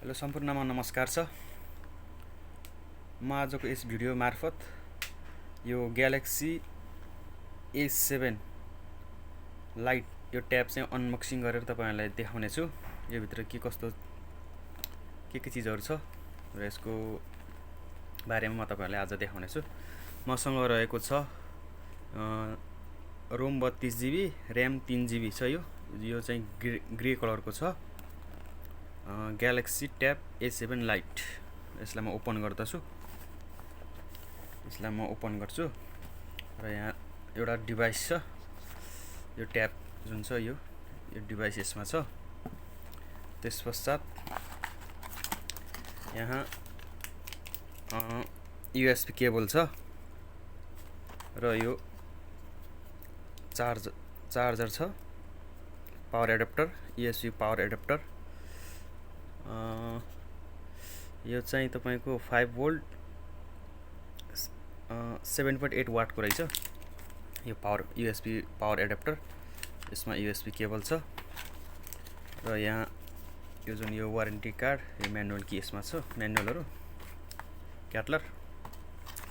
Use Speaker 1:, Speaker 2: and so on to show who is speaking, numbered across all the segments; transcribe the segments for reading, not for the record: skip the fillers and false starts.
Speaker 1: Hello सम्पूर्णमा नमस्कार छ। म आजको यस भिडियो मार्फत यो ग्यालेक्सी A7 लाइट यो ट्याब चाहिँ अनबक्सिङ गरेर तपाईहरुलाई देखाउने छु। यो भित्र के कस्तो के चीजहरु छ र यसको बारेमा म तपाईहरुलाई आज देखाउने छु। मसँग रहेको छ रोम 32GB र्याम 3GB छ। यो चाहिँ ग्रे कलरको छ। Galaxy tab A7 light. यसलाई म ओपन गर्दछु। यसलाई म ओपन गर्छु र यहाँ एउटा डिभाइस छ। यो ट्याब जुन छ यो डिभाइस यसमा छ। त्यसपश्चात यहाँ USB केबल छ र यो चार्जर छ, power adapter, USB power adapter. यो चाहिँ तपाईको 5 भोल्ट 7.8 वाट को रहेछ। यो USB पावर एडाप्टर। यसमा USB केबल छ र यहाँ यो जुन यो वारेन्टी कार्ड, यो म्यानुअल कि यसमा छ, म्यानुअलहरु, क्याटलर।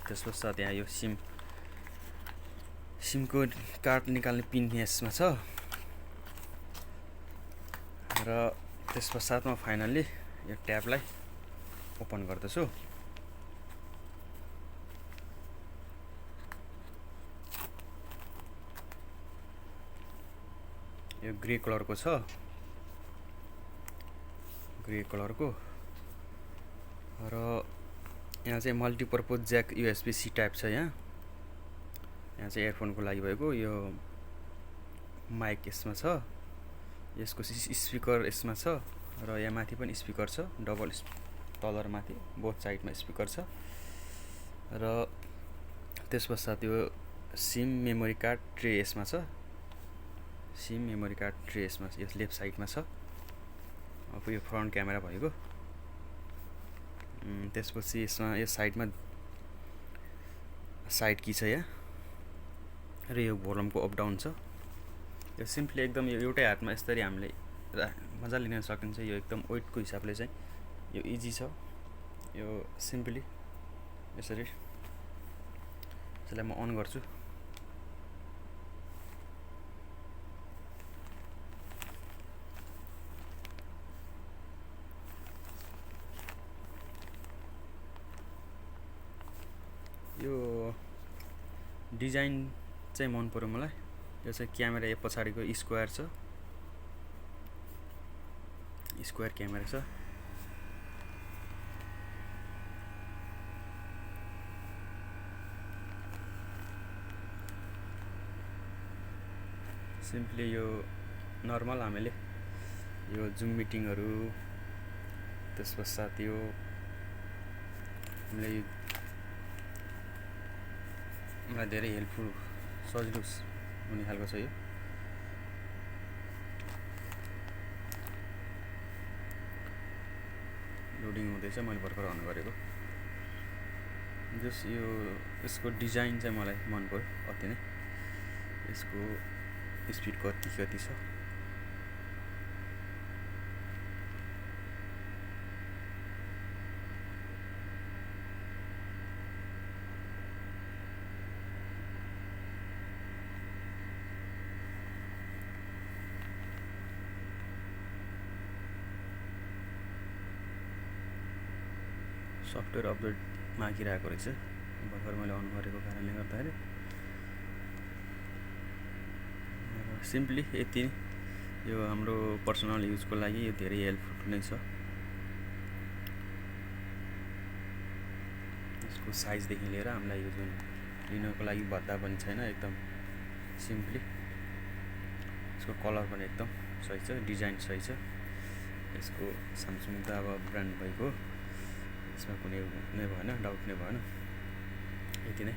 Speaker 1: त्यसपश्चात यहाँ यो सिम को कार्ड निकाल्ने पिन यसमा छ र त्यसपश्चात म फाइनली यो ट्याबलाई ओपन गर्दछु। यो ग्रे कलरको छ, ग्रे कलरको र यहाँ चाहिँ multipurpose jack USB C type छ। यहाँ चाहिँ इयरफोनको लागि भएको यो माइक यसमा छ। यसको स्पिकर यसमा छ र यहाँ माथि पनि स्पिकर छ, डबल तलर माथि बोथ साइडमा स्पिकर छ र त्यसपश्चात यो सिम मेमोरी कार्ड ट्रे यसमा छ। सिम मेमोरी कार्ड ट्रे यसमा यो लेफ्ट साइडमा छ। अब यो फ्रन्ट क्यामेरा भएको। त्यसपछि यसमा यो साइडमा साइड की छ यहाँ र यो भोल्युमको अप डाउन छ। यो सिम्पली एकदम यो एउटै हातमा यसरी हामीले मजा लिन सकिन्छ। यो एकदम वेटको हिसाबले चाहिँ यो इजी छ। यो सिम्पली यसरी यसलाई म अन गर्छु। यो डिजाइन चाहिँ मन पर्यो मलाई। यो चाहिँ क्यामेरा यो पछाडीको स्क्वायर छ, स्क्वायर क्यामेरा छ। सिम्पली यो नर्मल हामीले यो जुम मिटिङहरु, त्यसपश्चात यो हामीले मलाई धेरै हेल्पफुल सजिलो हुने खालको छ। यो लोडिङ हुँदैछ, मैले भर्खर अन गरेको। जस यो यसको डिजाइन चाहिँ मलाई मन पर्यो अति नै। यसको स्पिड कति छ। सफ्टवेयर अपडेट मागिरहेको रहेछ, भर्खर मैले अन गरेको कारणले गर्दाखेरि। सिम्पली यति यो हाम्रो पर्सनल युजको लागि यो धेरै हेल्पफुल नै छ। यसको साइजदेखि लिएर हामीलाई यो जुन लिनको लागि भद्दा पनि छैन, एकदम सिम्पली। यसको कलर पनि एकदम सही छ, डिजाइन सही छ। यसको स्यामसङ त अब ब्रान्ड भएको, यसमा कुनै भएन, डाउट नै भएन। यति नै।